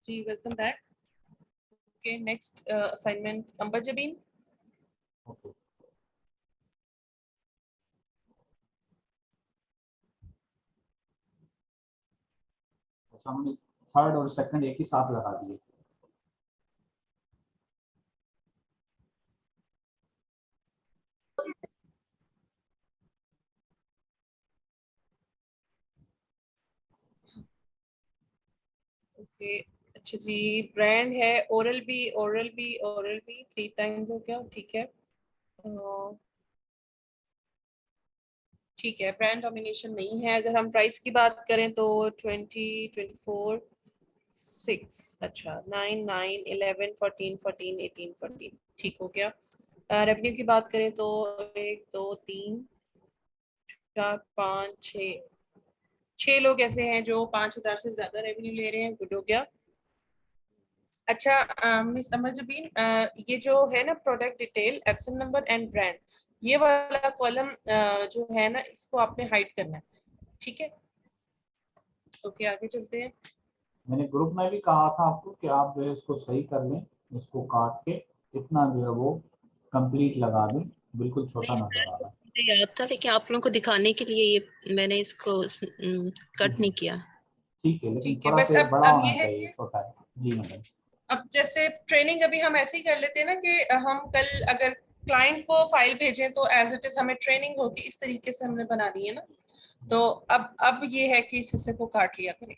जी welcome back. Okay next assignment Ambar Jabeen. Okay अच्छा, हमने third और सेकंड एक ही साथ लगा दिए। ओके अच्छा जी, ब्रांड है Oral B Oral B Oral B 3 times हो गया, ठीक है। ठीक है, ब्रांड डोमिनेशन नहीं है। अगर हम प्राइस की बात करें तो 20, 24, 6, अच्छा 9, 9, 11, 14, 14, 18, 14, ठीक हो गया। रेवेन्यू की बात करें तो 1, 2, 3, 4, 5, 6 लोग ऐसे हैं जो 5,000 से ज्यादा रेवेन्यू ले रहे हैं। गुड हो गया। अच्छा मिस अमर जबीन, ये जो है ना product detail, action number and brand, ये वाला कॉलम जो है ना इसको आपने हाइड करना है, ठीक है। ओके आगे चलते हैं। मैंने ग्रुप में भी कहा था आपको कि आप जो है इसको सही कर लें, इसको काट के इतना जो है वो कंप्लीट लगा दें, बिल्कुल छोटा नहीं नजर सर, आ रहा है। मुझे याद था लेकिन आप लोगों को दिखाने के लिए ये मैंने इसको कट नहीं किया। ठीक है, लेकिन ठीक है, थोड़ा बस सा बड़ा अब होना ये है चाहिए, कि छोटा है। जी मैडम। अब जैसे ट्रेनिंग अभी हम ऐसे ही कर लेते हैं ना कि हम कल अगर क्लाइंट को फाइल भेजें तो एज इट इज हमें ट्रेनिंग होगी, इस तरीके से हमने बनानी है ना। तो अब ये है कि इस हिस्से को काट लिया करें।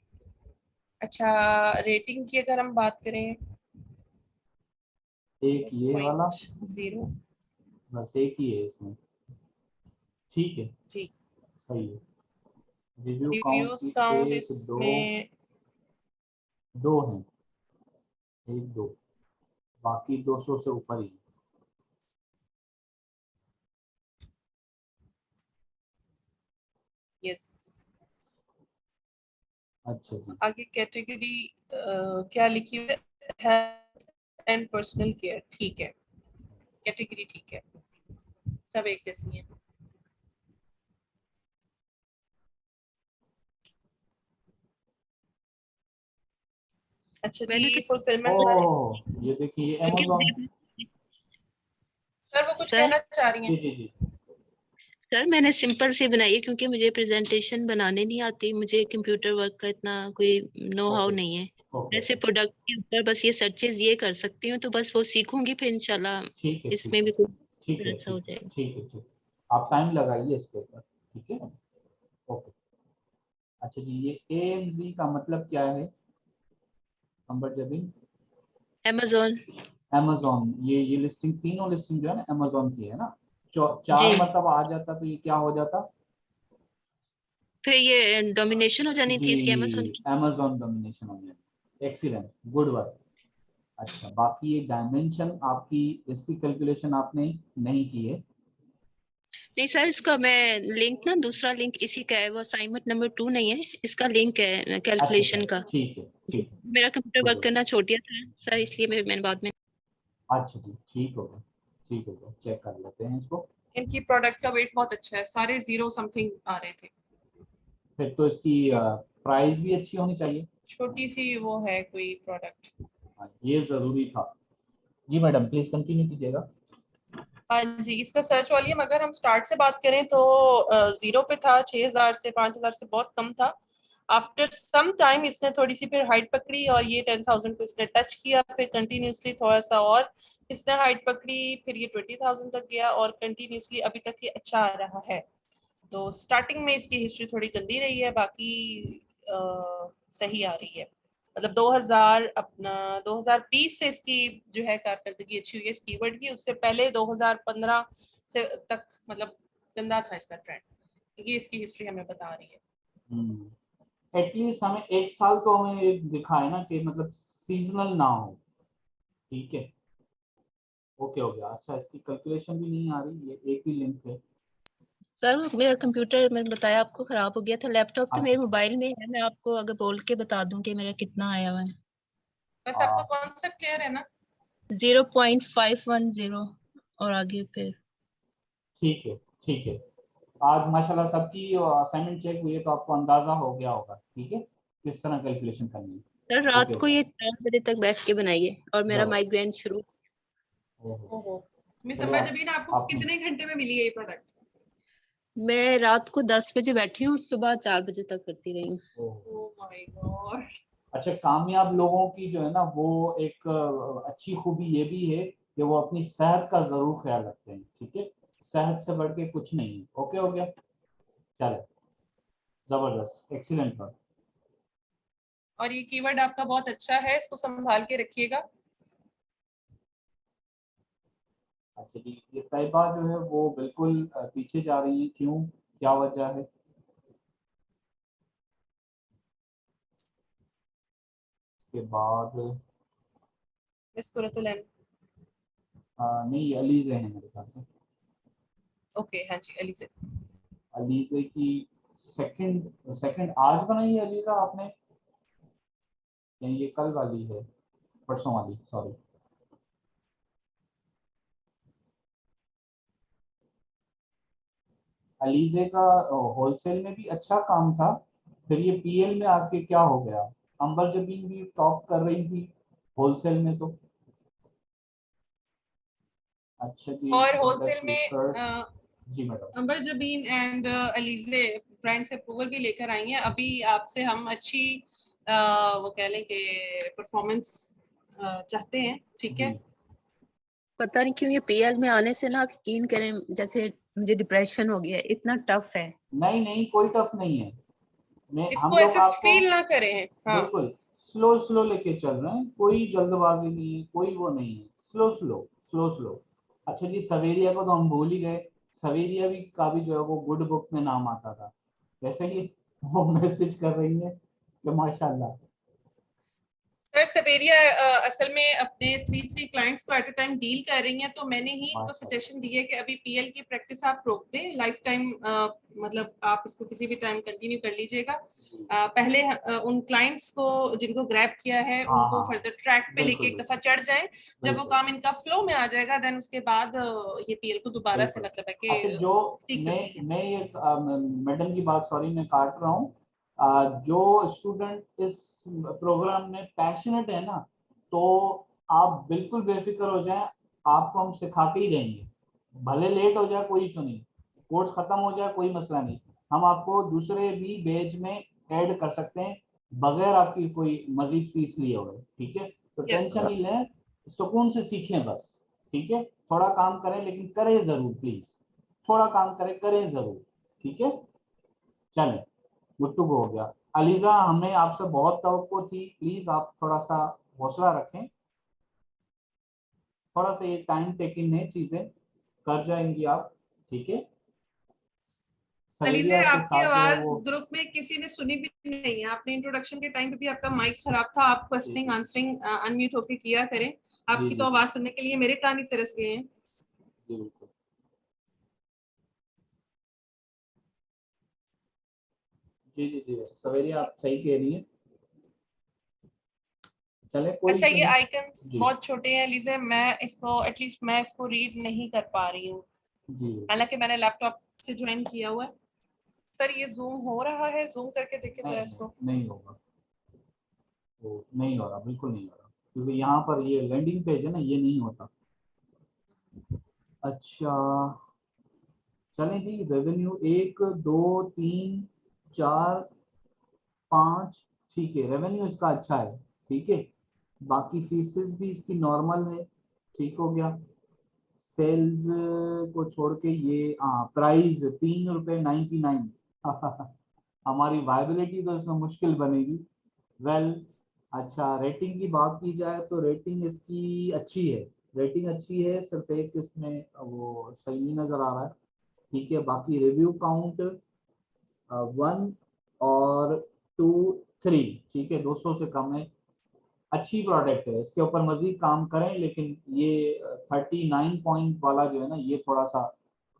अच्छा रेटिंग की अगर हम बात करें, एक ये वाला 0.0 बस एक ही है इसमें, ठीक है जी। सही है। रिव्यू काउंट रिव्यूज की काउंट एक दो इसमें दो हैं, एक दो, बाकी 200 से ऊपर ही। यस। अच्छा जी। आगे कैटेगरी क्या लिखी हुई है, हेल्थ एंड पर्सनल केयर, ठीक है। कैटेगरी ठीक है, सब एक जैसी है। अच्छा मैंने जी तो फुलफिलमेंट ओह ये देखिए, ये अमेजोन। सर वो कुछ सर कहना चाह रही जी हैं। जी जी। सर मैंने सिंपल सी बनाई है क्योंकि मुझे प्रेजेंटेशन बनाने नहीं आती, मुझे कंप्यूटर वर्क का इतना कोई नो हाउ ओके नहीं है। ओके ऐसे ओके। प्रोडक्ट के ऊपर बस ये सर्चेज ये कर सकती हूँ, तो बस वो सीखूंगी फिर इंशाल्लाह ठीक है इसमें ठीक भी है ठीक कुछ है ऐसा हो ठीक है जाएगा। ठीक है ठीक। आप टाइम लगाइए इसके ऊपर, ठीक है। ओके। अच्छा जी, ये AMZ का मतलब क्या है अंबर जबीन? अमेजोन। अमेजोन, ये लिस्टिंग, तीनों लिस्टिंग जो है ना अमेजोन की है ना। जी, चार मतलब आ जाता तो ये क्या हो जाता? फिर ये डोमिनेशन हो जानी जी, थी इसकी अमेजोन की। अमेजोन डोमिनेशन हो जाएगी। Excellent, good work. अच्छा, बाकी ये डायमेंशन आपकी, इसकी कैलकुलेशन आपने नहीं की है। नहीं सर, इसका मैं लिंक ना, दूसरा लिंक इसी का है, वो असाइनमेंट नंबर 2 नहीं है, इसका लिंक है अच्छा अच्छा, कैलकुलेशन का। ठीक है ठीक है। मेरा कंप्यूटर गुड वर्क वर्क। करना छोड़ दिया था सर, इसलिए मैंने बाद में। अच्छा जी, ठीक हो गया ठीक हो गया, चेक कर लेते हैं इसको। इनकी प्रोडक्ट का वेट बहुत अच्छा है, सारे 0 समथिंग आ रहे थे। फिर तो इसकी प्राइस भी अच्छी होनी चाहिए। छोटी सी वो है कोई प्रोडक्ट। हाँ, ये जरूरी था। जी मैडम प्लीज कंटिन्यू कीजिएगा। हाँ जी, इसका सर्च वॉल्यूम अगर हम स्टार्ट से बात करें तो 0 पे था, 6,000 से 5,000 से बहुत कम था। आफ्टर सम टाइम इसने थोड़ी सी फिर हाइट पकड़ी और ये 10,000 को इसने टच किया, फिर कंटिन्यूसली थोड़ा सा और इसने हाइट पकड़ी, फिर ये 20,000 तक गया और कंटिन्यूसली अभी तक ये अच्छा आ रहा है। तो स्टार्टिंग में इसकी हिस्ट्री थोड़ी गंदी रही है, बाकी सही आ रही है। मतलब 2000 अपना 2020 से इसकी जो है कारकर्दगी अच्छी हुई है इस कीवर्ड की, उससे पहले 2015 से तक मतलब गंदा था इसका ट्रेंड। ये इसकी हिस्ट्री हमें बता रही है। एटलीस्ट हमें एक साल तो हमें एक दिखा है ना कि मतलब सीजनल ना हो, ठीक है। ओके हो गया। अच्छा, इसकी कैलकुलेशन भी नहीं आ रही, ये एक ही लिंक है। सर मेरा कंप्यूटर मैंने बताया आपको खराब हो गया था, लैपटॉप तो मेरे अच्छा मोबाइल में है, मैं आपको अगर बोल के बता दूं कि मेरा कितना आया हुआ है। बस आपको कॉन्सेप्ट क्लियर है ना? 0.510 और आगे फिर। ठीक है ठीक है। आज माशाल्लाह सबकी असाइनमेंट चेक हुई है तो आपको अंदाजा हो गया होगा, ठीक है, किस तरह कैलकुलेशन करनी है। सर रात ओके को ये 4 बजे तक बैठ के बनाइए और मेरा जबरदस्त। माइग्रेन शुरू। ओहो, ओहो मिस चलिए अम्मा जबीन आपको आपने कितने घंटे में मिली है ये प्रोडक्ट? मैं रात को 10 बजे बैठी हूँ, सुबह 4 बजे तक करती रही हूँ। ओहो। Oh my God. अच्छा, कामयाब लोगों की जो है ना वो एक अच्छी खूबी ये भी है कि वो अपनी सेहत का जरूर ख्याल रखते हैं, ठीक है, सेहत से बढ़ के कुछ नहीं है। ओके हो गया, चले, जबरदस्त, एक्सीलेंट बात। और ये कीवर्ड आपका बहुत अच्छा है, इसको संभाल के रखिएगा। अच्छा जी, ये तैयबा जो है वो बिल्कुल पीछे जा रही है, क्यों, क्या वजह है? के बाद मिस कुरतुलैन। नहीं, अलीजे हैं मेरे ख्याल से। ओके हाँ जी अली से। अलीजे की सेकंड सेकंड आज बनाई है अलीजा आपने, या ये कल वाली है, परसों वाली, सॉरी। अलीजे का होलसेल में भी अच्छा काम था, फिर ये पीएल में आके क्या हो गया? अंबर जबीन भी टॉप कर रही थी होलसेल में तो। अच्छा जी, और होलसेल प्रोडक्ट में रिसर्च। जी madam. Amber Jabeen and Alizeh brand से अप्रूवल भी लेकर आई हैं। अभी आपसे हम अच्छी वो कह लें कि परफॉर्मेंस चाहते हैं, ठीक है। जी, पता नहीं क्यों ये पीएल में आने से ना, आप यकीन करें, जैसे मुझे डिप्रेशन हो गया है, इतना टफ है। नहीं नहीं, कोई टफ नहीं है। मैं हम इसको लोग ऐसे आपको फील ना करें। हाँ बिल्कुल स्लो स्लो लेके चल रहे हैं, कोई जल्दबाजी नहीं है, कोई वो नहीं है, स्लो स्लो, स्लो स्लो। अच्छा जी, सवेरिया को तो हम भूल ही गए। सवेरिया भी का भी जो है वो गुड बुक में नाम आता था, वैसे ही वो मैसेज कर रही है कि माशाल्लाह। सर सवेरिया असल में अपने 3 क्लाइंट्स को एट अ टाइम डील कर रही हैं, तो मैंने ही इनको माशाल्लाह। सजेशन दी है कि अभी पीएल की प्रैक्टिस आप रोक दें, लाइफ टाइम मतलब आप इसको किसी भी टाइम कंटिन्यू कर लीजिएगा। जी, पहले उन क्लाइंट्स को जिनको ग्रैब किया है हाँ उनको हाँ हाँ, फर्दर ट्रैक पे लेके बिल्कुल एक बिल्कुल दफा चढ़ जाएं। जब वो बिल्कुल काम इनका फ्लो में आ जाएगा देन उसके बाद ये पीएल को दोबारा से बिल्कुल। मतलब है अच्छा, कि जो सीख सकती हैं। मैं ये मैडम की बात, सॉरी मैं काट रहा हूँ, जो स्टूडेंट इस प्रोग्राम में पैशनेट है ना, तो आप बिल्कुल बेफिक्र हो जाएं, आपको हम सिखा के ही देंगे। भले लेट हो जाए कोई इशू नहीं, कोर्स खत्म हो जाए कोई मसला नहीं, हम आपको दूसरे भी बैच में ऐड कर सकते हैं बगैर आपकी कोई मजीद फीस लिए हुए, ठीक है, तो यस टेंशन नहीं लें, सुकून से सीखें बस, ठीक है। थोड़ा काम करें लेकिन करें जरूर प्लीज, थोड़ा काम करें, करें जरूर, ठीक है। चलें, गुट्टू को हो गया। अलीजा, हमें आपसे बहुत तवक्को थी, प्लीज आप थोड़ा सा हौसला रखें, थोड़ा सा ये टाइम टेकिंग है, चीजें कर जाएंगी आप, ठीक है। अलीज़ा सवेरिया के आपकी साथ जो है आवाज वो, ग्रुप में किसी ने सुनी भी नहीं है। आपने इंट्रोडक्शन के टाइम पे भी आपका माइक खराब था। आप जी क्वेश्चनिंग जी आंसरिंग अनम्यूट होके किया करें। जी आपकी जी तो जी आवाज सुनने के लिए मेरे कान ही तरस गए हैं। जी बिल्कुल। जी जी जी, सवेरिया आप सही कह रही है, चले कोई अच्छा इशू ये नहीं। आइकन्स जी बहुत छोटे हैं लीजे, मैं इसको एटलीस्ट मैं इसको रीड नहीं कर पा रही हूँ, जी बिल्कुल। हालांकि मैंने लैपटॉप से ज्वाइन किया हुआ है। सर ये जूम हो रहा है? जूम करके देखिए जरा नहीं नहीं, इसको। नहीं होगा, वो नहीं हो रहा, बिल्कुल नहीं हो रहा, क्योंकि यहाँ पर ये लैंडिंग पेज है ना, ये नहीं होता। अच्छा, चलें जी, रेवेन्यू 1 2 3 4 5, ठीक है, रेवेन्यू इसका अच्छा है, ठीक है, बाकी फीसेस भी इसकी नॉर्मल है, ठीक हो गया। सेल्स को छोड़ के ये, हाँ, प्राइस 3.99 रुपये। हमारी वायबिलिटी तो इसमें मुश्किल बनेगी। वेल, अच्छा, रेटिंग की बात की जाए तो रेटिंग इसकी अच्छी है, रेटिंग अच्छी है, सिर्फ एक इसमें वो सही नहीं नजर आ रहा है, ठीक है। बाकी रिव्यू काउंट 1 और 2 3, ठीक है, 200 से कम है, अच्छी प्रोडक्ट है, इसके ऊपर मजीद काम करें, लेकिन ये 39 पॉइंट वाला जो है ना, ये थोड़ा सा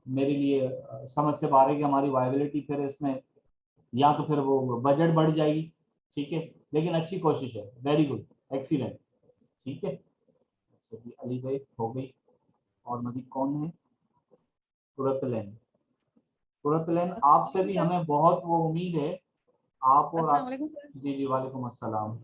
मेरे लिए समझ से बाहर है कि हमारी वायबिलिटी फिर इसमें, या तो फिर वो बजट बढ़ जाएगी, ठीक है, लेकिन अच्छी कोशिश है, वेरी गुड, एक्सीलेंट, ठीक है। अच्छा जी, अली जैद हो गई, और मजीद कौन है? तुरतलैन, तुरतलैन, आपसे भी हमें बहुत वो उम्मीद है, आप और अस्सलाम आप। वालेकुम सर। जी जी, वालेकुम अस्सलाम।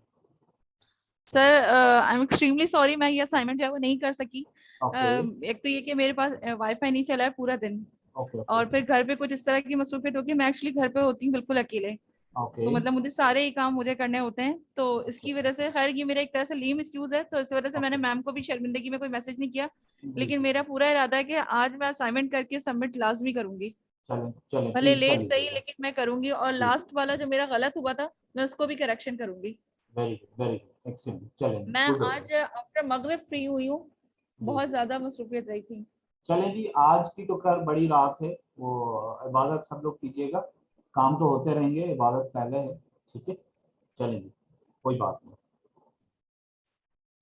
Sir I am extremely sorry, मैं ये असाइनमेंट जो है वो नहीं कर सकी। ओके एक तो ये कि मेरे पास वाईफाई नहीं चला है पूरा दिन, ओके और फिर घर पे कुछ इस तरह की मसरूफियत होगी। मैं एक्चुअली घर पे होती हूँ बिल्कुल अकेले, ओके तो मतलब मुझे सारे ही काम मुझे करने होते हैं। तो इसकी वजह से, खैर ये मेरा एक तरह से लीम एक्सक्यूज है, तो इस वजह से मैंने मैम को भी शर्मिंदगी में कोई मैसेज नहीं किया। लेकिन मेरा पूरा इरादा है कि आज मैं असाइनमेंट करके सबमिट लाजमी करूंगी, चलें चलें भले प्लीज कर लेट सही, लीजिएगा। लेकिन मैं करूंगी। और जी लास्ट वाला जो मेरा गलत हुआ था, मैं उसको भी करेक्शन करूंगी। वेरी गुड एक्सीलेंट, चलें मैं गुड हो आज गया। आफ्टर मगरिब फ्री हुई हूँ, जी बहुत ज्यादा मसरूफियत रही थी। चलें जी, आज की तो खैर बड़ी रात है, वो इबादत सब लोग कीजिएगा, काम तो होते रहेंगे, इबादत पहले है, ठीक है। चलें जी, कोई बात नहीं।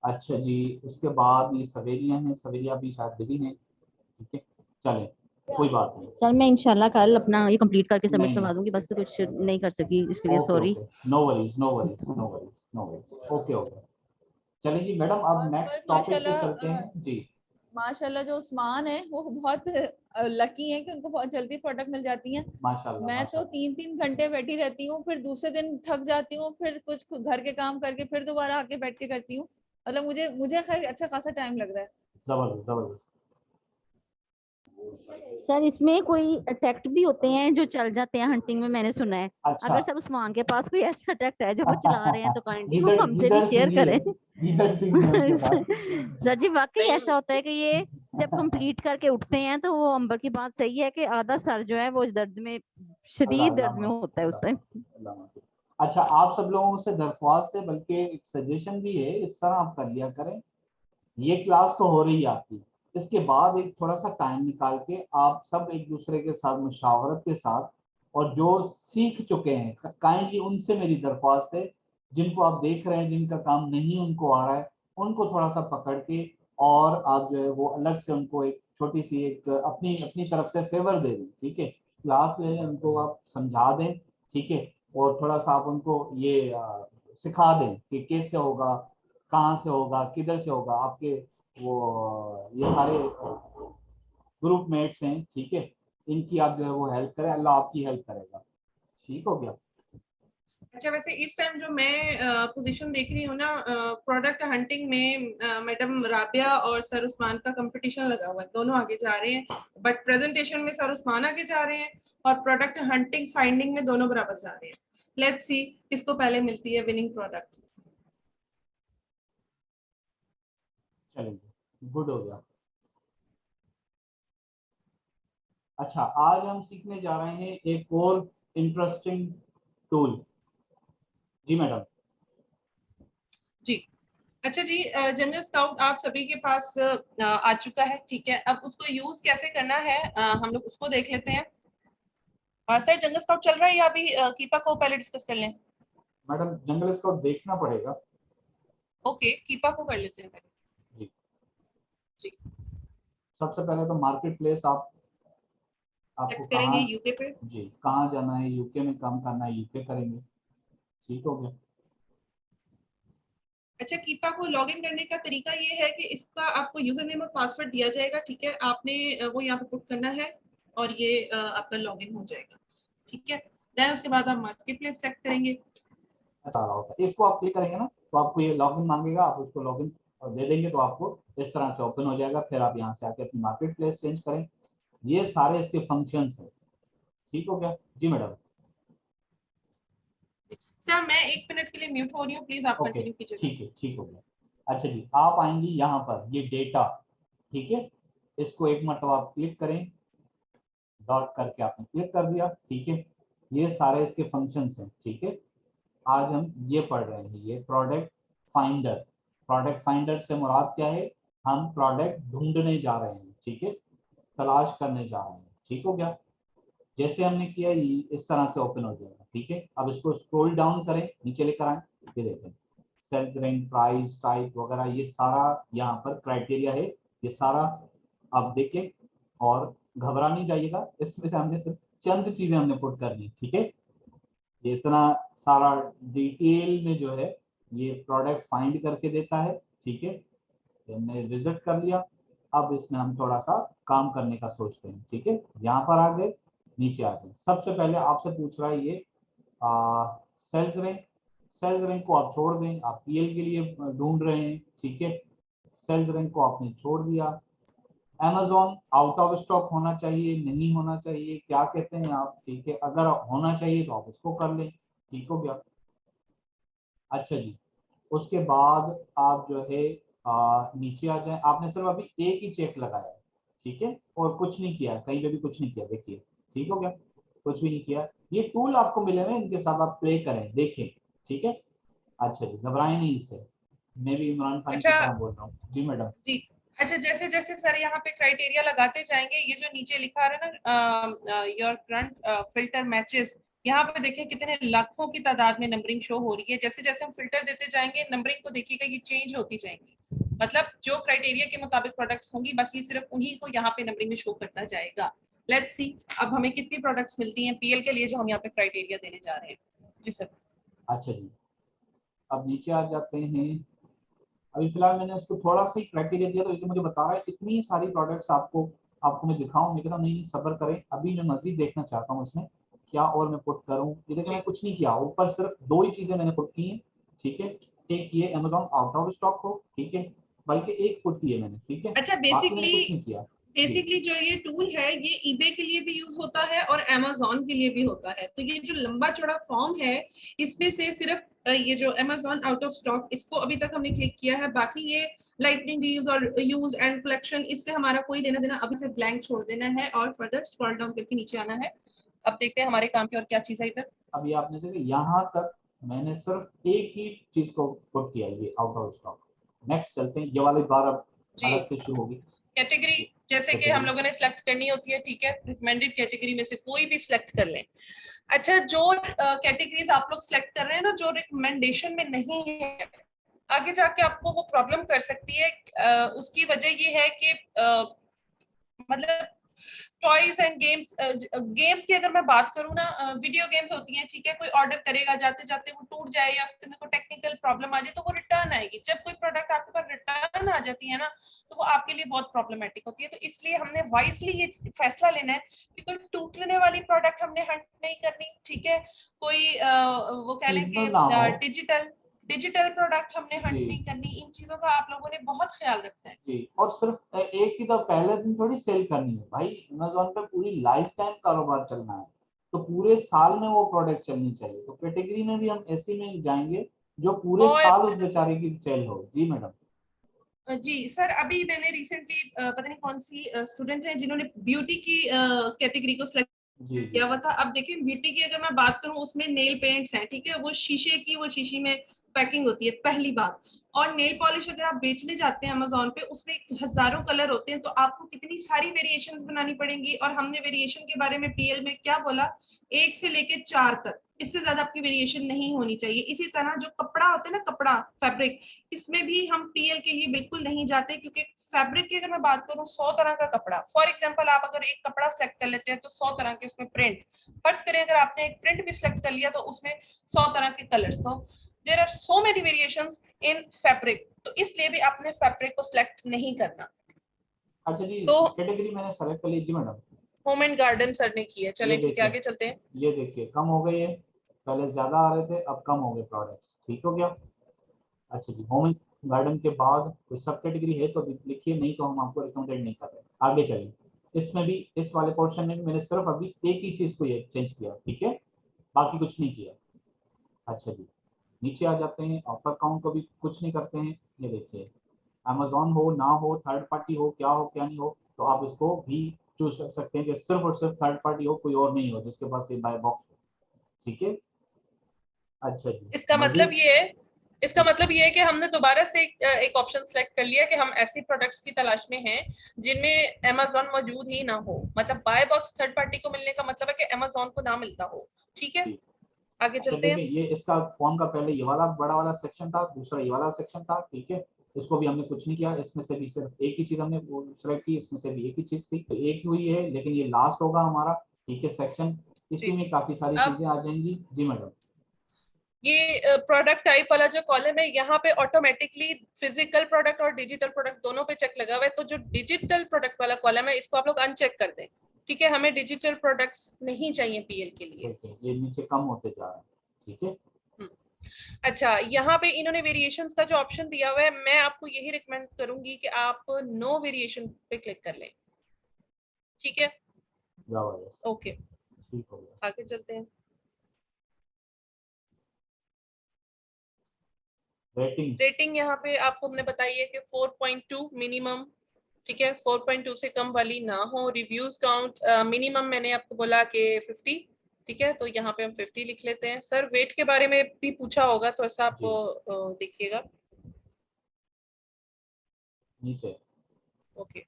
अच्छा जी, उसके बाद ये सवेरियां हैं, सवेरियां भी शायद बिजी हैं, ठीक है। चलें कोई बात नहीं। सर मैं इंशाल्लाह कल अपना ये कंप्लीट करके सबमिट नहीं करवा दूंगी, बस कुछ नहीं कर सकी इसके लिए okay sorry. Okay, no worries no worries no worries no worries, okay okay. चलिए जी मैडम, अब और नेक्स्ट सर टॉपिक पे माशाल्लाह, चलते हैं जी। माशाल्लाह जो उस्मान है वो बहुत लकी है कि उनको बहुत जल्दी प्रोडक्ट मिल जाती हैं। माशाल्लाह मैं तो माशाल्लाह। 3-3 घंटे बैठी रहती हूँ, फिर दूसरे दिन थक जाती हूँ, फिर कुछ घर के काम करके फिर दोबारा आके बैठ के करती हूँ। मतलब मुझे मुझे खैर अच्छा खासा टाइम लग रहा है। जबरदस्त जबरदस्त। सर इसमें कोई अटैक्ट भी होते हैं जो चल जाते हैं हंटिंग में, मैंने सुना है। अच्छा अगर सर उस्मान के पास कोई ऐसा अटैक्ट है जो वो चला रहे हैं तो काइंडली वो गीदड़ हमसे भी गीदड़ शेयर सिंह ही है, करें। गीदड़ सिंह ही है उनके पास। सर जी वाकई नहीं, ऐसा होता है कि ये जब कंप्लीट करके उठते हैं तो वो अंबर की बात सही है कि आधा सर जो है वो दर्द में, अल्लाह शदीद अल्लाह दर्द में माफ होता है उस अल्लाह टाइम। माफ अल्लाह माफ। अच्छा, आप सब लोगों से दरख्वास्त है, बल्कि एक सजेशन भी है, इस तरह आप कर लिया करें। ये क्लास तो हो रही है आपकी, इसके बाद एक थोड़ा सा टाइम निकाल के आप सब एक दूसरे के साथ मुशावरत के साथ, और जो सीख चुके हैं काइंडली उनसे मेरी दरख्वास्त है, जिनको आप देख रहे हैं जिनका काम नहीं उनको आ रहा है, उनको थोड़ा सा पकड़ के, और आप जो है वो अलग से उनको एक छोटी सी एक अपनी अपनी तरफ से फेवर दे दें, ठीक है। क्लास में उनको आप समझा दें, ठीक है। और थोड़ा सा आप उनको ये सिखा दें कि कैसे होगा, कहाँ से होगा, किधर से होगा। आपके वो ये सारे ग्रुप मेट्स हैं, ठीक है, इनकी आप जो है वो हेल्प करें, अल्लाह आपकी हेल्प करेगा। ठीक हो गया। अच्छा वैसे इस टाइम जो मैं पोजीशन देख रही हूँ ना, प्रोडक्ट हंटिंग में मैडम राबिया और सर उस्मान का कंपटीशन लगा हुआ है, दोनों आगे जा रहे हैं। बट प्रेजेंटेशन में सर उस्मान आगे जा रहे हैं, और प्रोडक्ट हंटिंग फाइंडिंग में दोनों बराबर जा रहे हैं। लेट्स सी किसको पहले मिलती है विनिंग प्रोडक्ट। चलिए गुड हो गया। अच्छा, आज हम सीखने जा रहे हैं एक और इंटरेस्टिंग टूल। जी मैडम। जी अच्छा जी, जंगल स्काउट आप सभी के पास आ चुका है, ठीक है। अब उसको यूज कैसे करना है हम लोग उसको देख लेते हैं। सर जंगल स्काउट चल रहा है या अभी कीपा को पहले डिस्कस कर लें? मैडम जंगल स्काउट देखना पड़ेगा। ओके, कीपा को कर लेते हैं पहले। जी जी, सबसे पहले तो मार्केट प्लेस आपको सेलेक्ट करेंगे कहाँ, यूके पे। जी कहाँ जाना है, यूके में काम करना है, यूके करेंगे। ठीक हो गया। अच्छा, कीपा को लॉगिन करने का तरीका ये है कि इसका आपको यूजर नेम और पासवर्ड दिया जाएगा, ठीक है। आपने वो यहाँ पे पुट करना है, और ये आपका लॉगिन हो जाएगा, ठीक है। देन उसके बाद आप मार्केट प्लेस सेलेक्ट करेंगे। बता रहा होता है, इसको आप क्लिक करेंगे ना तो आपको ये लॉगिन मांगेगा, आप उसको लॉगिन दे देंगे तो आपको इस तरह से ओपन हो जाएगा। फिर आप यहाँ से आके अपनी मार्केट प्लेस चेंज करें। ये सारे इसके फंक्शंस हैं। ठीक हो गया जी मैडम। सर मैं 1 मिनट के लिए म्यूट हो रही हूँ, प्लीज आप ओके कंटिन्यू कीजिएगा। ठीक है, ठीक हो गया। अच्छा जी, आप आएंगी यहाँ पर ये डेटा, ठीक है। इसको एक मरतबा आप क्लिक करें, डॉट करके आपने क्लिक कर दिया, ठीक है। ये सारे इसके फंक्शंस हैं, ठीक है। आज हम ये पढ़ रहे हैं, ये प्रोडक्ट फाइंडर। प्रोडक्ट फाइंडर से मुराद क्या है, हम प्रोडक्ट ढूंढने जा रहे हैं, ठीक है, तलाश करने जा रहे हैं। ठीक हो गया। जैसे हमने किया ये इस तरह से ओपन हो जाएगा, ठीक है। अब इसको स्क्रॉल डाउन करें, नीचे लेकर आए, ये देखें सेल्फ रैंक, प्राइस, टाइप वगैरह, ये सारा यहाँ पर क्राइटेरिया है, ये सारा आप देखें। और घबरा नहीं जाइएगा, इसमें से हमने सिर्फ चंद चीजें हमने पुट करनी, ठीक है। ये इतना सारा डिटेल में जो है ये प्रोडक्ट फाइंड करके देता है, ठीक है। हमने विजिट कर लिया। अब इसमें हम थोड़ा सा काम करने का सोचते हैं, ठीक है। यहाँ पर आ गए, नीचे आ गए। सबसे पहले आपसे पूछ रहा है ये सेल्स रैंक। सेल्स रैंक को आप छोड़ दें, आप पीएल के लिए ढूंढ रहे हैं, ठीक है, सेल्स रैंक को आपने छोड़ दिया। Amazon आउट ऑफ स्टॉक होना चाहिए, नहीं होना चाहिए, क्या कहते हैं आप, ठीक है, अगर होना चाहिए तो आप उसको कर लें, ठीक हो गया। अच्छा जी, उसके बाद आप जो है नीचे आ जाए, आपने सिर्फ अभी एक ही चेक लगाया है, ठीक है, और कुछ नहीं किया, कहीं पे भी कुछ नहीं किया, देखिए, ठीक हो गया, कुछ भी नहीं किया। ये टूल आपको मिले हुए, इनके साथ आप प्ले करें, देखें, ठीक है। अच्छा जी, घबराएं नहीं इससे, मैं भी इमरान खान की अच्छा तरह बोल रहा हूँ जी मैडम। जी। अच्छा, जैसे जैसे सर यहाँ पे क्राइटेरिया लगाते जाएंगे, ये जो नीचे लिखा है ना योर करंट फिल्टर मैचेस, यहाँ पे देखिए कितने लाखों की तादाद में नंबरिंग शो हो रही है। जैसे जैसे हम फिल्टर देते जाएंगे नंबरिंग को देखिएगा ये चेंज होती जाएंगी, मतलब जो क्राइटेरिया के मुताबिक प्रोडक्ट्स होंगी बस ये सिर्फ उन्हीं को यहाँ पे नंबरिंग में शो करता जाएगा। लेट्स सी अब हमें कितनी प्रोडक्ट्स मिलती हैं पीएल के लिए जो हम यहाँ पे क्राइटेरिया देने जा रहे हैं। जी सर। अच्छा जी, अब नीचे आ जाते हैं। अभी फिलहाल मैंने उसको थोड़ा सा ही क्राइटेरिया दिया, तो इसे मुझे बता रहा है इतनी सारी प्रोडक्ट्स आपको मैं दिखाऊं, मैं कहता नहीं सब्र करें, अभी मैं मजीद देखना चाहता हूँ इसमें क्या और मैं पुट करूँ। ये देखिए मैं कुछ नहीं किया, ऊपर सिर्फ दो ही चीजें मैंने पुट की हैं, ठीक है, एक ये Amazon आउट ऑफ स्टॉक हो, ठीक है, बल्कि एक पुट की है मैंने, ठीक है, अच्छा, बाकी मैंने कुछ नहीं किया। बेसिकली जो ये टूल है ये ईबे के लिए भी यूज होता है और Amazon के लिए भी होता है। तो ये जो लंबा चौड़ा फॉर्म है इसमें से सिर्फ ये जो Amazon आउट ऑफ स्टॉक इसको अभी तक हमने क्लिक किया है, बाकी ये लाइटनिंग डील्स और यूज एंड कलेक्शन इससे हमारा कोई लेना देना, अभी से ब्लैंक छोड़ देना है और फर्दर स्क्रॉल डाउन करके नीचे आना है। अब देखते हैं हमारे काम की और क्या चीज है इधर। अभी आपने देखा यहाँ तक मैंने सिर्फ एक ही चीज को पुट किया, ये आउट ऑफ स्टॉक। नेक्स्ट चलते हैं, ये वाली बार अब जी, अलग से शुरू होगी। कैटेगरी जैसे कि हम लोगों ने सिलेक्ट करनी होती है, ठीक है, रिकमेंडेड कैटेगरी में से कोई भी सिलेक्ट कर लें। अच्छा, जो कैटेगरीज आप लोग सिलेक्ट कर रहे हैं ना जो रिकमेंडेशन में नहीं है, आगे जाके आपको वो प्रॉब्लम कर सकती है। उसकी वजह ये है कि मतलब टॉयज एंड गेम्स, गेम्स की अगर मैं बात करूँ ना, वीडियो गेम्स होती हैं, ठीक है, कोई ऑर्डर करेगा जाते जाते वो टूट जाए या उसके अंदर कोई टेक्निकल प्रॉब्लम आ जाए तो वो रिटर्न आएगी। जब कोई प्रोडक्ट आपके पास रिटर्न आ जाती है ना तो वो आपके लिए बहुत प्रॉब्लमेटिक होती है। तो इसलिए हमने वाइजली ये फैसला लेना है कि कोई टूटने वाली प्रोडक्ट हमने हंट नहीं करनी, ठीक है, कोई वो कह लें सीजनल ना हो। कि डिजिटल प्रोडक्ट हमने हंट जी नहीं करनी। इन चीजों का आप लोगों ने बहुत ख्याल रखना है। जी, और सिर्फ एक ही तो पहले दिन थोड़ी सेल करनी है भाई, अमेजोन पे पूरी लाइफ टाइम कारोबार चलना है, तो पूरे साल में वो प्रोडक्ट चलनी चाहिए। तो कैटेगरी में भी हम ऐसी में जाएंगे जो पूरे और साल उस बेचारे की सेल हो। जी मैडम। जी सर, अभी मैंने रिसेंटली पता नहीं कौन सी स्टूडेंट है जिन्होंने ब्यूटी की कैटेगरी को सिलेक्ट जी जी किया हुआ था। अब देखिए ब्यूटी की अगर मैं बात करूं उसमें नेल पेंट्स हैं, ठीक है, वो शीशे की, वो शीशी में पैकिंग होती है पहली बात। और नेल पॉलिश अगर आप बेचने जाते हैं अमेजोन पे उसमें हजारों कलर होते हैं, तो आपको कितनी सारी वेरिएशंस बनानी पड़ेंगी। और हमने वेरिएशन के बारे में पीएल में क्या बोला, 1 से लेके 4 तक, इससे ज्यादा आपकी वेरिएशन नहीं होनी चाहिए। इसी तरह जो कपड़ा होता है ना, कपड़ा फैब्रिक, इसमें भी हम पीएल के लिए बिल्कुल नहीं जाते, क्योंकि फैब्रिक की अगर मैं बात करूं 100 तरह का कपड़ा, फॉर एग्जांपल आप अगर एक कपड़ा सेलेक्ट कर लेते हैं तो 100 तरह के उसमें प्रिंट, फर्ज करें अगर आपने एक प्रिंट भी सिलेक्ट कर लिया तो उसमें 100 तरह के कलर्स, तो there are so many variations in fabric, तो इसलिए भी आपने फैब्रिक को सिलेक्ट नहीं करना। अच्छा जी, तो कैटेगरी मैंने सेलेक्ट कर ली। जी madam. Home and garden sir ने की है, ये चले ठीक है देखिए, आगे चलते हैं। ये देखिए कम हो गई है, पहले ज्यादा आ रहे थे अब कम हो गए प्रोडक्ट्स, ठीक हो गया। अच्छा जी, होम एंड गार्डन के बाद कोई सब कैटेगरी है तो लिखिए, नहीं तो हम आपको रिकमेंडेड नहीं कर रहे। आगे चलिए, इसमें भी इस वाले पोर्शन में भी मैंने सिर्फ अभी एक ही चीज को ये चेंज किया, ठीक है, बाकी कुछ नहीं किया। अच्छा जी, नीचे आ जाते हैं, ऑफर काउंट को भी कुछ नहीं करते हैं। ये देखिए, अमेजोन हो ना हो, थर्ड पार्टी हो, क्या हो क्या नहीं हो, तो आप इसको भी चूज कर सकते हैं कि सिर्फ और सिर्फ थर्ड पार्टी हो, कोई और नहीं हो जिसके पास ये बाय बॉक्स हो, ठीक है। अच्छा जी, इसका मतलब मजीद। ये है इसका मतलब ये है कि हमने दोबारा से एक ऑप्शन सेलेक्ट कर लिया कि हम ऐसी प्रोडक्ट्स की तलाश में हैं जिनमें Amazon मौजूद ही ना हो। मतलब बाय बॉक्स थर्ड पार्टी को मिलने का मतलब है कि Amazon को ना मिलता हो, ठीक है। आगे अच्छा चलते हैं। देखिए, ये इसका फॉर्म का पहले ये वाला बड़ा वाला सेक्शन था, दूसरा ये वाला सेक्शन था, ठीक है, इसको भी हमने कुछ नहीं किया, इसमें से भी सिर्फ एक ही चीज हमने सेलेक्ट की, इसमें से भी एक ही चीज थी, तो एक ही हुई है, लेकिन ये लास्ट होगा हमारा, ठीक है, सेक्शन। इसी जी, में काफी सारी अब चीजें आ जाएंगी। जी मैडम। ये प्रोडक्ट टाइप वाला जो कॉलम है यहाँ पे ऑटोमेटिकली फिजिकल प्रोडक्ट और डिजिटल प्रोडक्ट दोनों पे चेक लगा हुआ है, तो जो डिजिटल प्रोडक्ट वाला कॉलम है इसको आप लोग अनचेक कर दें, ठीक है। हमें डिजिटल प्रोडक्ट्स नहीं चाहिए पीएल के लिए। देखिए ये नीचे कम होते जा रहा है, ठीक है। अच्छा, यहाँ पे इन्होंने वेरिएशंस का जो ऑप्शन दिया हुआ है, मैं आपको यही रिकमेंड करूंगी कि आप नो वेरिएशन पे क्लिक कर लें। ठीक है, ओके, ठीक हो गया। आगे चलते हैं। रेटिंग यहाँ पे आपको हमने बताई है कि 4.2 मिनिमम, ठीक है, 4.2 से कम वाली ना हो। रिव्यूज काउंट मिनिमम मैंने आपको बोला कि 50, ठीक है, तो यहाँ पे हम 50 लिख लेते हैं। सर वेट के बारे में भी पूछा होगा तो ऐसा आप देखिएगा नीचे। ओके।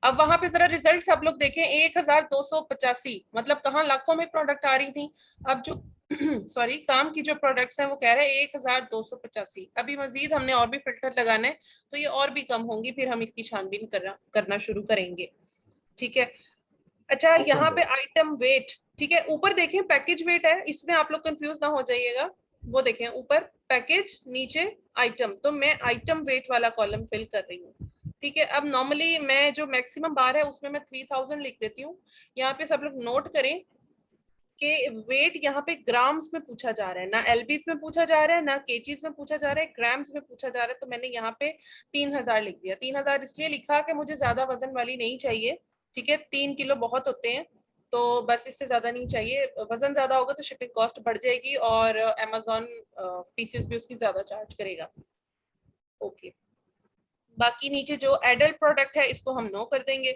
अब वहां पे जरा रिजल्ट्स आप लोग देखें, 1285, मतलब कहाँ लाखों में प्रोडक्ट आ रही थी। अब जो सॉरी काम की जो प्रोडक्ट्स हैं वो कह रहे हैं 1285। अभी मजीद हमने और भी फिल्टर लगाना है तो ये और भी कम होंगी, फिर हम इसकी छानबीन करना शुरू करेंगे। ठीक है, अच्छा यहाँ पे आइटम वेट, ठीक है, ऊपर देखें पैकेज वेट है, इसमें आप लोग कंफ्यूज ना हो जाइएगा। वो देखें ऊपर पैकेज, नीचे आइटम, तो मैं आइटम वेट वाला कॉलम फिल कर रही हूँ। ठीक है, अब नॉर्मली मैं जो मैक्सिमम बार है उसमें मैं 3000 लिख देती हूँ। यहाँ पे सब लोग नोट करें कि वेट यहाँ पे ग्राम्स में पूछा जा रहा है, ना एलबीज में पूछा जा रहा है, ना केजीज में पूछा जा रहा है, ग्राम्स में पूछा जा रहा है। तो मैंने यहाँ पे 3000 लिख दिया। 3000 इसलिए लिखा कि मुझे ज्यादा वजन वाली नहीं चाहिए। ठीक है, 3 किलो बहुत होते हैं, तो बस इससे ज्यादा नहीं चाहिए। वजन ज्यादा होगा तो शिपिंग कॉस्ट बढ़ जाएगी और अमेजोन फीसेस भी उसकी ज्यादा चार्ज करेगा। ओके, बाकी नीचे जो एडल्ट प्रोडक्ट है इसको हम नो कर देंगे।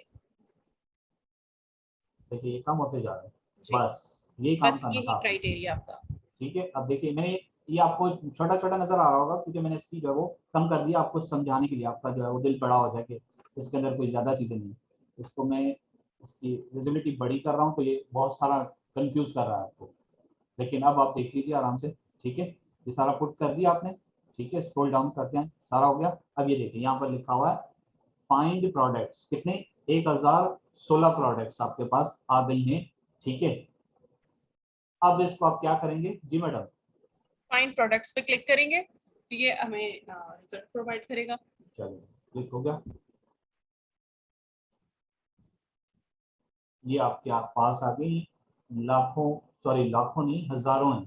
देखिए ये कम होते जा रहे हैं, जी, बस यही काम बस करना यही था आपको। क्राइटेरिया आपका। ठीक है, अब देखिए मैंने ये आपको छोटा छोटा नजर आ रहा होगा क्योंकि मैंने इसकी जो है वो कम कर दिया आपको समझाने के लिए, आपका जो है वो दिल बड़ा हो जाए कि इसके अंदर कोई ज्यादा चीजें नहीं। इसको मैं इसकी विजिबिलिटी बड़ी कर रहा हूँ तो ये बहुत सारा कंफ्यूज कर रहा है आपको, लेकिन अब आप देख लीजिए आराम से। ठीक है, ये सारा पुट कर दिया आपने। ठीक है, स्क्रॉल डाउन करते हैं, सारा हो गया। अब ये देखिए यहाँ पर लिखा हुआ है फाइंड प्रोडक्ट्स, कितने 1016 प्रोडक्ट्स आपके पास आ गई हैं। ठीक है, अब इसको आप क्या करेंगे जी मैडम? फाइंड प्रोडक्ट्स पे क्लिक करेंगे तो ये हमें रिजल्ट प्रोवाइड करेगा। चलो क्लिक हो गया, ये आपके पास आ गई लाखों, सॉरी लाखों नहीं हजारों हैं,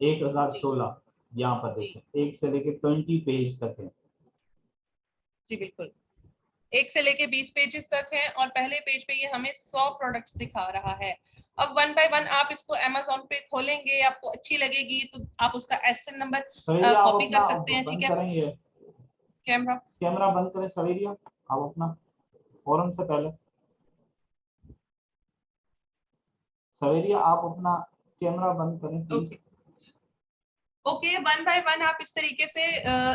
जी 1016 यहाँ पर जी देखें, 1 से लेके 20 पेज तक है। जी बिल्कुल, 1 से लेके 20 पेजेस तक है और पहले पेज पे ये हमें 100 प्रोडक्ट्स दिखा रहा है। अब वन बाय वन आप इसको अमेजोन पे खोलेंगे, आपको अच्छी लगेगी तो आप उसका एसएन नंबर सवेरिया आप कॉपी कर अपना सकते हैं। ठीक बंद है, करेंगे, कैमरा कैमरा बंद करें सवेरिया आप अपना, फौरन से पहले सवेरिया आप अपना कैमरा बंद करें please. Okay okay, one by one आप इस तरीके से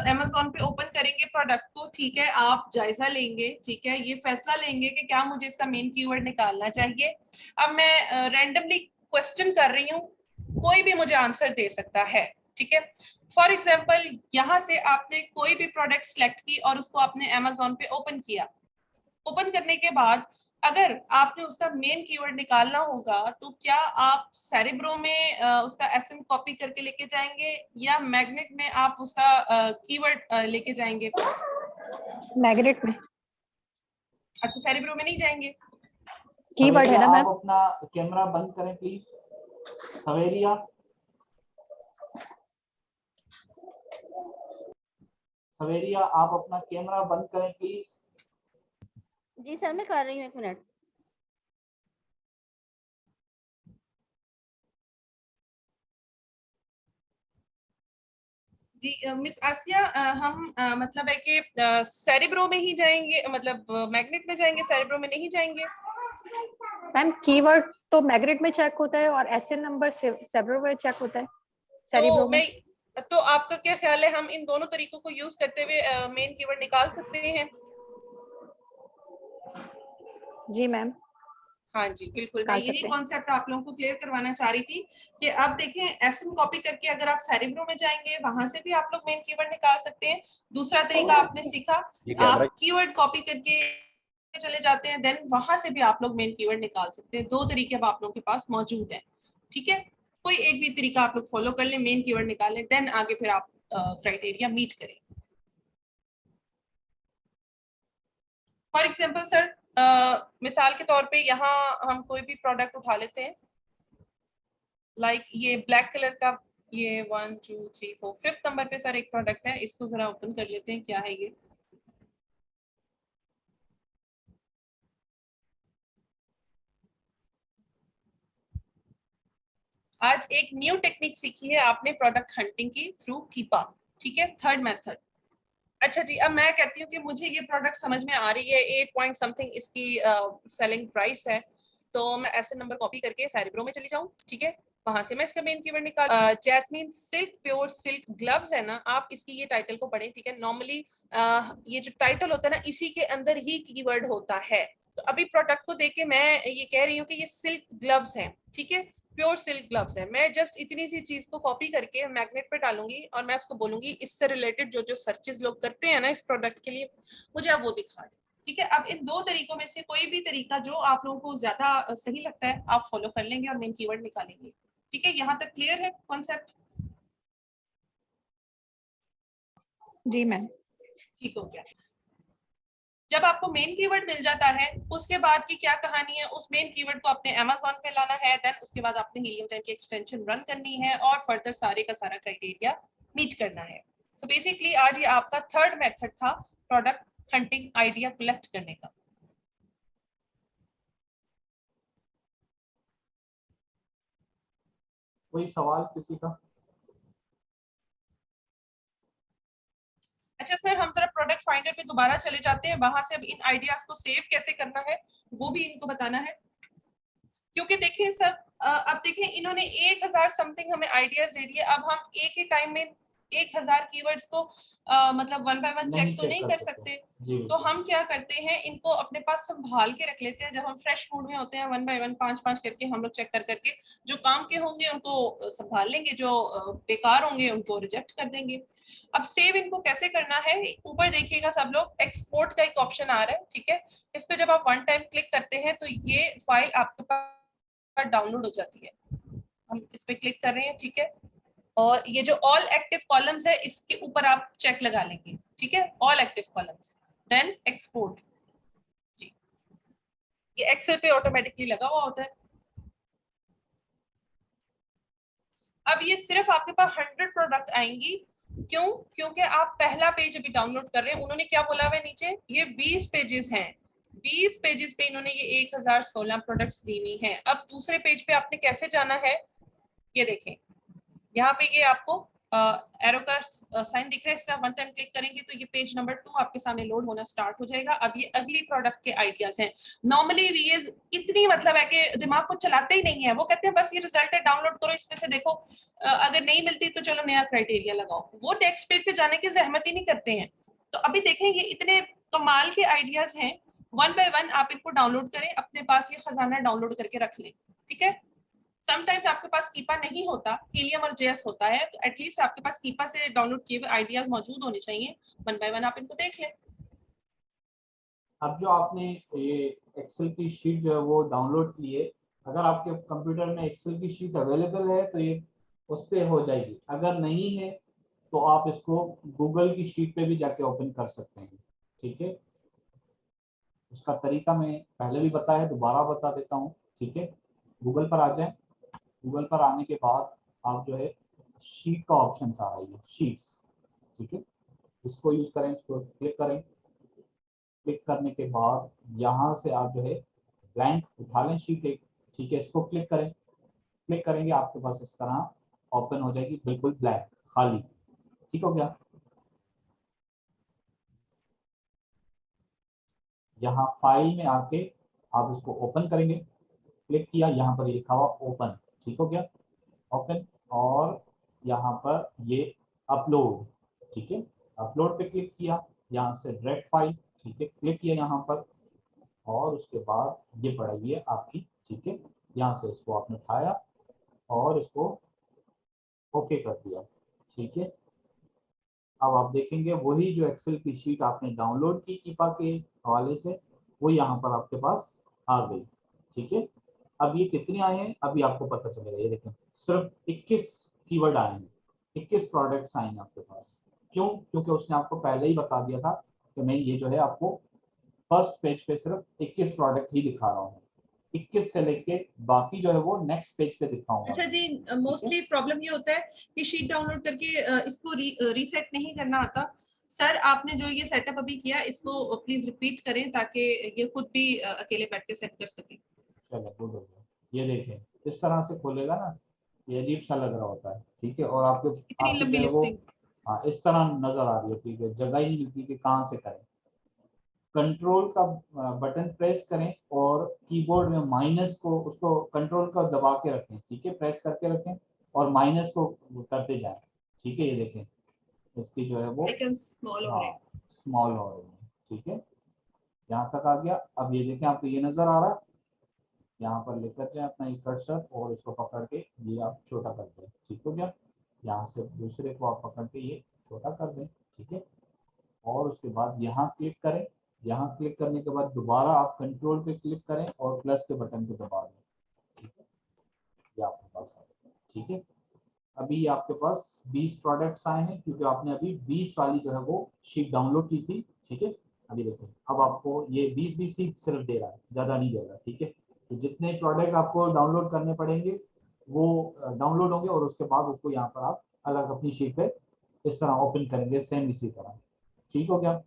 अमेजोन पे ओपन करेंगे प्रोडक्ट को। ठीक है, आप जायजा लेंगे, ठीक है, ये फैसला लेंगे कि क्या मुझे इसका मेन कीवर्ड निकालना चाहिए। अब मैं रैंडमली क्वेश्चन कर रही हूँ, कोई भी मुझे आंसर दे सकता है। ठीक है, फॉर एग्जाम्पल यहाँ से आपने कोई भी प्रोडक्ट सिलेक्ट की और उसको आपने अमेजोन पे ओपन किया। ओपन करने के बाद अगर आपने उसका मेन कीवर्ड निकालना होगा तो क्या आप सेरिब्रो में उसका एसएन कॉपी करके लेके जाएंगे या मैग्नेट में आप उसका कीवर्ड लेके जाएंगे? मैग्नेट में। अच्छा, सेरिब्रो में नहीं जाएंगे? कीवर्ड है ना आप मैम? अपना कैमरा बंद करें प्लीज सवेरिया। सवेरिया आप अपना कैमरा बंद करें प्लीज। जी सर मैं कर रही हूँ, 1 मिनट। जी मिस आसिया, हम मतलब है कि सेरिब्रो में ही जाएंगे, मतलब मैग्नेट में जाएंगे, सेरिब्रो में नहीं जाएंगे? मैम कीवर्ड तो मैग्नेट में चेक होता है और एसएन नंबर सेरिब्रो में चेक होता है, सेरिब्रो में। तो आपका क्या ख्याल है, हम इन दोनों तरीकों को यूज करते हुए मेन कीवर्ड निकाल सकते हैं? जी मैम, हाँ जी बिल्कुल, मैं निकाल यही सकते हैं। कॉन्सेप्ट आप लोगों को क्लियर करवाना चाह रही थी कि अब देखें एसएन कॉपी करके अगर आप सेरिब्रो में जाएंगे वहां से भी आप लोग मेन कीवर्ड निकाल सकते हैं। दूसरा तरीका आपने सीखा, आप कीवर्ड कॉपी करके चले जाते हैं, देन वहां से भी आप लोग मेन कीवर्ड निकाल सकते हैं। 2 तरीके अब आप लोगों के पास मौजूद हैं। ठीक है, कोई एक भी तरीका आप लोग फॉलो कर लें, मेन कीवर्ड निकालें, देन आगे फिर आप क्राइटेरिया मीट करें। फॉर एग्जाम्पल सर, मिसाल के तौर पे यहाँ हम कोई भी प्रोडक्ट उठा लेते हैं, लाइक ये ब्लैक कलर का ये 1 2 3 4 5th नंबर पे सर एक प्रोडक्ट है, इसको जरा ओपन कर लेते हैं, क्या है ये। आज एक न्यू टेक्निक सीखी है आपने प्रोडक्ट हंटिंग की थ्रू कीपा, ठीक है, थर्ड मेथड। अच्छा जी, अब मैं कहती हूँ कि मुझे ये प्रोडक्ट समझ में आ रही है, 8 पॉइंट समथिंग इसकी सेलिंग प्राइस है, तो मैं ऐसे नंबर कॉपी करके साइबरो में चली जाऊँ, ठीक है, वहां से मैं इसका मेन कीवर्ड निकाल। Jasmine silk pure silk gloves है ना, आप इसकी ये टाइटल को पढ़ें, ठीक है। नॉर्मली ये जो टाइटल होता है ना, इसी के अंदर ही कीवर्ड होता है। तो अभी प्रोडक्ट को देख के मैं ये कह रही हूँ कि ये सिल्क ग्लव्स हैं, ठीक है, प्योर सिल्क ग्लव्स है। मैं जस्ट इतनी सी चीज को कॉपी करके मैग्नेट पे डालूंगी और मैं उसको बोलूंगी इससे रिलेटेड जो जो सर्चेस लोग करते हैं ना इस प्रोडक्ट के लिए, मुझे आप वो दिखा दें, ठीक है। अब इन दो तरीकों में से कोई भी तरीका जो आप लोगों को ज्यादा सही लगता है आप फॉलो कर लेंगे और मेन कीवर्ड निकालेंगे, ठीक है। यहाँ तक क्लियर है कॉन्सेप्ट? जी मैम। ठीक हो गया। जब आपको मेन कीवर्ड मिल जाता है, उसके बाद की क्या कहानी है, उस मेन कीवर्ड को आपने Amazon पे लाना है, देन उसके बाद आपने हीलियम 10 की एक्सटेंशन रन करनी है और फर्दर सारे का सारा क्राइटेरिया मीट करना है। सो बेसिकली आज ये आपका थर्ड मेथड था प्रोडक्ट हंटिंग आइडिया कलेक्ट करने का। कोई सवाल किसी का? अच्छा सर, हम जरा प्रोडक्ट फाइंडर पे दोबारा चले जाते हैं, वहां से अब इन आइडियाज को सेव कैसे करना है वो भी इनको बताना है। क्योंकि देखिए सर, अब देखिए इन्होंने 1000 समथिंग हमें आइडियाज दे दिए, अब हम एक ही टाइम में 1000 कीवर्ड्स को मतलब वन बाय वन चेक तो नहीं कर सकते। तो हम क्या करते हैं, इनको अपने पास संभाल के रख लेते हैं, जब हम फ्रेश मूड में होते हैं वन बाय वन 5-5 करके हम लोग चेक कर करके जो काम के होंगे उनको संभाल लेंगे, जो बेकार होंगे उनको रिजेक्ट कर देंगे। अब सेव इनको कैसे करना है, ऊपर देखिएगा सब लोग, एक्सपोर्ट का एक ऑप्शन आ रहा है, ठीक है। इस पे जब आप वन टाइम क्लिक करते हैं तो ये फाइल आपके पास डाउनलोड हो जाती है। हम इस पे क्लिक कर रहे हैं, ठीक है, और ये जो ऑल एक्टिव कॉलम्स है इसके ऊपर आप चेक लगा लेंगे, ठीक है, all active columns, then export. जी, ये एक्सेल पे ऑटोमेटिकली लगा हुआ होता है। अब ये सिर्फ आपके पास 100 प्रोडक्ट आएंगी, क्यों? क्योंकि आप पहला पेज अभी डाउनलोड कर रहे हैं। उन्होंने क्या बोला हुआ है नीचे, ये 20 पेजेस हैं, 20 पेजेस पे इन्होंने ये 1016 प्रोडक्ट्स दी हुई हैं। अब दूसरे पेज पे आपने कैसे जाना है, ये देखें, यहाँ पे ये आपको एरो का साइन दिख रहा है, इस पर वन टाइम क्लिक करेंगे तो ये पेज नंबर 2 आपके सामने लोड होना स्टार्ट हो जाएगा। अब ये अगली प्रोडक्ट के आइडियाज हैं। नॉर्मली वीएस इतनी मतलब है कि दिमाग को चलाते ही नहीं है, वो कहते हैं बस ये रिजल्ट है, डाउनलोड करो, इसमें से देखो, अगर नहीं मिलती तो चलो नया क्राइटेरिया लगाओ, वो नेक्स्ट पेज पे जाने की जहमत ही नहीं करते हैं। तो अभी देखें ये इतने कमाल के आइडियाज हैं, वन बाय वन आप इनको डाउनलोड करें, अपने पास ये खजाना डाउनलोड करके रख लें, ठीक है। समटाइम्स आपके पास कीपा नहीं होता, हीलियम और जेएस होता है, तो एटलीस्ट आपके पास कीपा से डाउनलोड किए हुए आइडियाज मौजूद होने चाहिए, वन बाय वन आप इनको देख लें। अब जो आपने ये एक्सेल की शीट जो है वो डाउनलोड की है, अगर आपके कंप्यूटर में एक्सेल की शीट अवेलेबल है तो ये उस पर हो जाएगी, अगर नहीं है तो आप इसको गूगल की शीट पे भी जाके ओपन कर सकते हैं, ठीक है। उसका तरीका मैं पहले भी बताया, दोबारा बता देता हूँ, ठीक है। गूगल पर आ जाएं, गूगल पर आने के बाद आप जो है शीट का ऑप्शन आ रही है, शीट्स, ठीक है, इसको यूज करें, इसको क्लिक करें। क्लिक करने के बाद यहाँ से आप जो है ब्लैंक उठा लें शीट एक, ठीक है, इसको क्लिक करें। क्लिक करेंगे आपके पास इस तरह ओपन हो जाएगी, बिल्कुल ब्लैक खाली, ठीक हो गया। यहाँ फाइल में आके आप इसको ओपन करेंगे, क्लिक किया, यहाँ पर लिखा हुआ ओपन, ठीक हो गया, ओपन, और यहाँ पर ये अपलोड, ठीक है, अपलोड पे क्लिक किया, यहाँ से डायरेक्ट फाइल, ठीक है, क्लिक किया यहाँ पर, और उसके बाद ये पड़ेगी है आपकी, ठीक है। यहाँ से इसको आपने उठाया और इसको ओके कर दिया, ठीक है। अब आप देखेंगे वही जो एक्सेल की शीट आपने डाउनलोड की कीपा के हवाले से, वो यहाँ पर आपके पास आ गई, ठीक है। अब ये कितने आए हैं अभी आपको पता चलेगा, ये देखें सिर्फ 21 कीवर्ड आए हैं, 21 प्रोडक्ट्स आए हैं आपके पास। क्यों? क्योंकि उसने आपको पहले ही बता दिया था कि मैं ये जो है आपको फर्स्ट पेज पे सिर्फ 21 प्रोडक्ट ही दिखा रहा हूँ, 21 से लेके बाकी जो है वो नेक्स्ट पेज पे दिखाऊंगा। अच्छा जी, मोस्टली प्रॉब्लम ये होता है कि शीट डाउनलोड करके इसको रीसेट नहीं करना आता। सर आपने जो ये सेटअप अभी किया इसको प्लीज रिपीट करें ताकि ये खुद भी अकेले बैठ के सेट कर सके। चलो गुड हो गया। ये देखें इस तरह से खोलेगा ना, ये अजीब सा लग रहा होता है, ठीक है, और आपके इतनी आपकी लंबी जो है वो लिस्टिंग। हाँ इस तरह नजर आ रही होती है, जगह ही नहीं मिलती कि कहाँ से करें। कंट्रोल का बटन प्रेस करें और कीबोर्ड में माइनस को उसको कंट्रोल का दबा के रखें, ठीक है, प्रेस करके रखें और माइनस को करते जाएं, ठीक है। ये देखें इसकी जो है वो आइकन्स स्मॉल हो रहे हाँ हैं। स्मॉल हो रही है, ठीक है, यहाँ तक आ गया। अब ये देखें आपको ये नजर आ रहा है, यहाँ पर लेकर जाए अपना ये कर्सर और इसको पकड़ के ये आप छोटा कर दें, ठीक हो गया। यहाँ से दूसरे को आप पकड़ के ये छोटा कर दें, ठीक है, और उसके बाद यहाँ क्लिक करें। यहाँ क्लिक करने के बाद दोबारा आप कंट्रोल पे क्लिक करें और प्लस के बटन को दबा दें, ठीक है, ये आपके पास आ गया, ठीक है। अभी आपके पास 20 प्रोडक्ट्स आए हैं क्योंकि आपने अभी 20 वाली जो है वो शीट डाउनलोड की थी, ठीक है। अभी देखो अब आपको ये 20 शीट सिर्फ दे रहा है, ज्यादा नहीं दे रहा, ठीक है। तो जितने प्रोडक्ट आपको डाउनलोड करने पड़ेंगे वो डाउनलोड होंगे और उसके बाद उसको यहाँ पर आप अलग अपनी शीट पे इस तरह ओपन करेंगे, सेम इसी तरह, ठीक हो गया।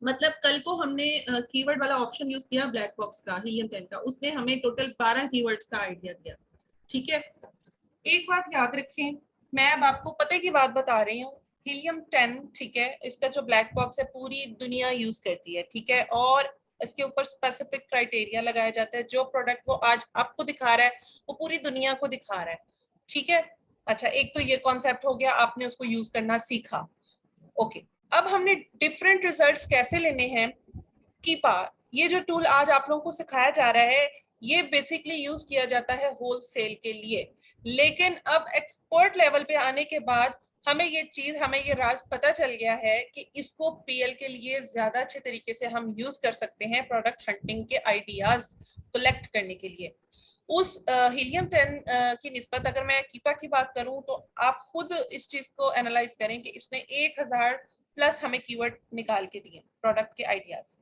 मतलब कल को हमने कीवर्ड वाला ऑप्शन यूज किया ब्लैक बॉक्स का, हीलियम 10 का, उसने हमें टोटल 12 कीवर्ड्स का आइडिया दिया, ठीक है। एक बात याद रखें, मैं अब आपको पते की बात बता रही हूँ। हीलियम 10, ठीक है, इसका जो ब्लैक बॉक्स है पूरी दुनिया यूज करती है, ठीक है, और इसके ऊपर स्पेसिफिक क्राइटेरिया लगाया जाता है। जो प्रोडक्ट वो आज आपको दिखा रहा है वो पूरी दुनिया को दिखा रहा है, ठीक है। अच्छा, एक तो ये कॉन्सेप्ट हो गया, आपने उसको यूज करना सीखा, ओके। अब हमने डिफरेंट रिजल्ट्स कैसे लेने हैं। कीपा, ये जो टूल आज आप लोगों को सिखाया जा रहा है, ये बेसिकली यूज किया जाता है होलसेल के लिए। लेकिन अब एक्सपर्ट लेवल पे आने के बाद हमें ये राज पता चल गया है कि इसको पीएल के लिए ज्यादा अच्छे तरीके से हम यूज कर सकते हैं, प्रोडक्ट हंटिंग के आइडियाज कलेक्ट करने के लिए। उस हीलियम 10 की निस्बत अगर मैं कीपा की बात करूं तो आप खुद इस चीज को एनालाइज करें कि इसने 1000 प्लस हमें कीवर्ड निकाल के दिए प्रोडक्ट के आइडियाज,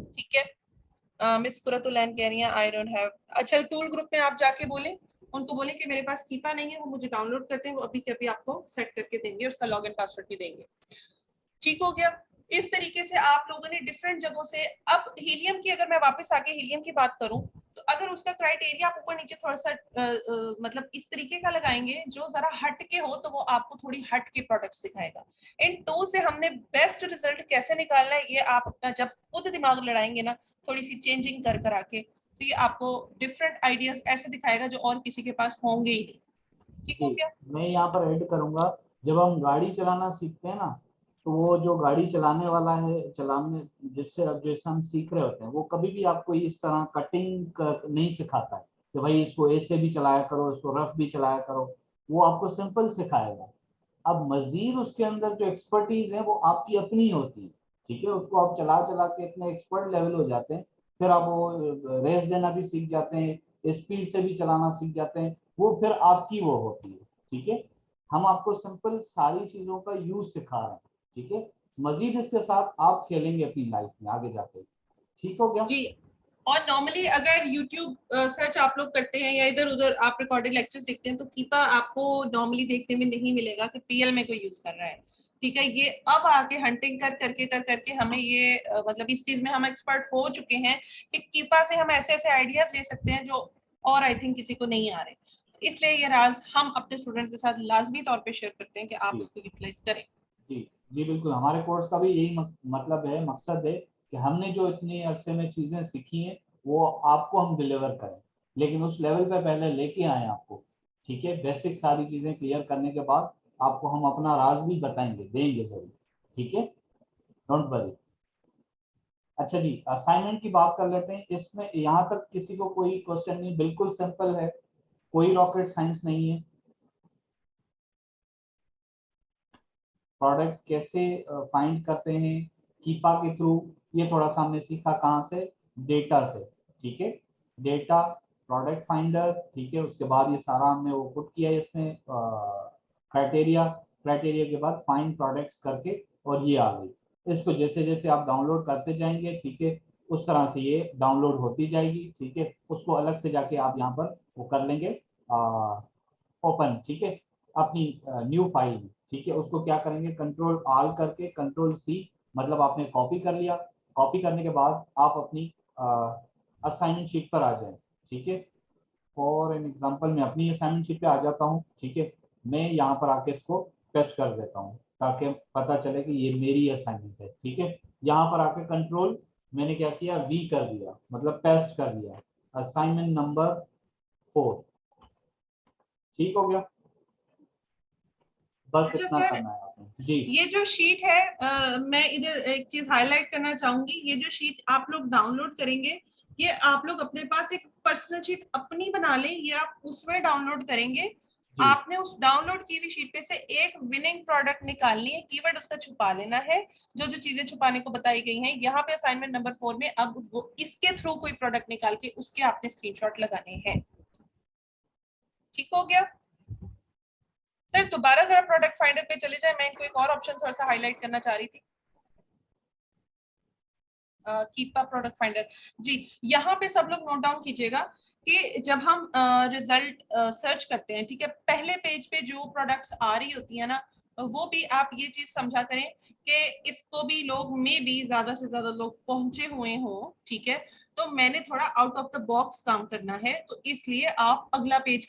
ठीक है। मिस कुरतुलैन कह रही हैं आई डोंट हैव। अच्छा, टूल ग्रुप में आप जाके बोले, उनको बोले कि मेरे पास कीपा नहीं है, वो मुझे डाउनलोड करते हैं, वो अभी के अभी आपको सेट करके देंगे, उसका लॉगिन पासवर्ड भी देंगे, ठीक हो गया। इस तरीके से आप लोगों ने डिफरेंट जगहों से, अब हीलियम की अगर मैं वापस आके हीलियम की बात करूं तो अगर उसका क्राइटेरिया आप ऊपर नीचे थोड़ा सा मतलब इस तरीके का लगाएंगे जो जरा हट के हो तो वो आपको थोड़ी हट के प्रोडक्ट्स दिखाएगा। इन टूल से हमने बेस्ट रिजल्ट कैसे निकालना है ये आप अपना जब खुद दिमाग लड़ाएंगे ना, थोड़ी सी चेंजिंग कर कर आके, तो ये आपको डिफरेंट आइडियाज ऐसे दिखाएगा जो और किसी के पास होंगे ही नहीं, ठीक हो गया। मैं यहाँ पर ऐड करूंगा, जब हम गाड़ी चलाना सीखते हैं ना, तो वो जो गाड़ी चलाने वाला है, चलाने जिससे अब जैसे हम सीख रहे होते हैं, वो कभी भी आपको इस तरह कटिंग नहीं सिखाता है कि भाई इसको ऐसे भी चलाया करो, इसको रफ भी चलाया करो। वो आपको सिंपल सिखाएगा। अब मजीद उसके अंदर जो एक्सपर्टीज है वो आपकी अपनी होती है, ठीक है। उसको आप चला चला के इतने एक्सपर्ट लेवल हो जाते हैं, फिर आप वो रेस देना भी सीख जाते हैं, स्पीड से भी चलाना सीख जाते हैं, वो फिर आपकी वो होती है, ठीक है। हम आपको सिंपल सारी चीजों का यूज सिखा रहे हैं, ठीक है। मजीद इसके साथ आप खेलेंगे अपनी लाइफ में आगे जाके, ठीक हो गया जी। और नॉर्मली अगर YouTube सर्च आप लोग करते हैं या इधर उधर आप रिकॉर्डेड लेक्चर्स देखते हैं तो कीपा आपको नॉर्मली देखने में नहीं मिलेगा कि पीएल में कोई यूज कर रहा है, ठीक है। ये अब आके हंटिंग कर करके हमें ये मतलब इस चीज में हम एक्सपर्ट हो चुके हैं कि कीपा से हम ऐसे ऐसे आइडियाज ले सकते हैं जो और आई थिंक किसी को नहीं आ रहे। तो इसलिए ये राज हम अपने स्टूडेंट के साथ लाजमी तौर पर शेयर करते हैं कि आप इसको यूटिलाइज करें। जी जी बिल्कुल, हमारे कोर्स का भी यही मतलब है, मकसद है कि हमने जो इतनी अरसे में चीजें सीखी हैं वो आपको हम डिलीवर करें, लेकिन उस लेवल पे पहले लेके आए आपको, ठीक है। बेसिक सारी चीजें क्लियर करने के बाद आपको हम अपना राज भी बताएंगे, देंगे जरूर, ठीक है, डोंट वरी। अच्छा जी, असाइनमेंट की बात कर लेते हैं। इसमें यहाँ तक किसी को कोई क्वेश्चन नहीं, बिल्कुल सिंपल है, कोई रॉकेट साइंस नहीं है। प्रोडक्ट कैसे फाइंड करते हैं कीपा के थ्रू, ये थोड़ा सा हमने सीखा, कहाँ से, डेटा से, ठीक है। डेटा, प्रोडक्ट फाइंडर, ठीक है। उसके बाद ये सारा हमने वो पुट किया है इसमें क्राइटेरिया, क्राइटेरिया के बाद फाइंड प्रोडक्ट्स करके और ये आ गई। इसको जैसे जैसे आप डाउनलोड करते जाएंगे, ठीक है, उस तरह से ये डाउनलोड होती जाएगी, ठीक है। उसको अलग से जाके आप यहाँ पर वो कर लेंगे ओपन, ठीक है, अपनी न्यू फाइल, ठीक है। उसको क्या करेंगे, कंट्रोल आल करके कंट्रोल सी, मतलब आपने कॉपी कर लिया। कॉपी करने के बाद आप अपनी असाइनमेंट शीट पर आ जाएं, ठीक है। फॉर एन एग्जांपल मैं अपनी असाइनमेंट शीट पे आ जाता हूँ, ठीक है। मैं यहाँ पर आके इसको पेस्ट कर देता हूँ ताकि पता चले कि ये मेरी असाइनमेंट है, ठीक है। यहाँ पर आके कंट्रोल मैंने क्या किया, वी कर दिया, मतलब पेस्ट कर दिया, असाइनमेंट नंबर 4, ठीक हो गया। बस अच्छा इतना सर, करना है आपने जी। ये जो शीट है मैं इधर एक चीज हाईलाइट करना चाहूंगी। ये जो शीट आप लोग डाउनलोड करेंगे, ये आप लोग अपने पास एक पर्सनल शीट अपनी बना लें, ये आप उसमें डाउनलोड करेंगे। जी। आपने उस डाउनलोड की हुई शीट पे से एक विनिंग प्रोडक्ट निकालनी है, कीवर्ड उसका छुपा लेना है। जो जो चीजें छुपाने को बताई गई हैं यहाँ पे असाइनमेंट नंबर 4 में, अब वो इसके थ्रू कोई प्रोडक्ट निकाल के उसके आपने स्क्रीनशॉट लगाने हैं। ठीक हो गया सर? दोबारा जरा प्रोडक्ट फाइंडर पे चले जाए, मैं इनको एक और ऑप्शन थोड़ा सा हाईलाइट करना चाह रही थी। कीप अप प्रोडक्ट फाइंडर जी, यहाँ पे सब लोग नोट डाउन कीजिएगा कि जब हम रिजल्ट सर्च करते हैं, ठीक है, पहले पेज पे जो प्रोडक्ट्स आ रही होती है ना, वो भी आप ये चीज समझा करें कि इसको भी लोग में भी ज्यादा से ज्यादा लोग पहुंचे हुए हो, ठीक है। तो मैंने थोड़ा आउट ऑफ द बॉक्स काम करना है, तो इसलिए आप अगला पेज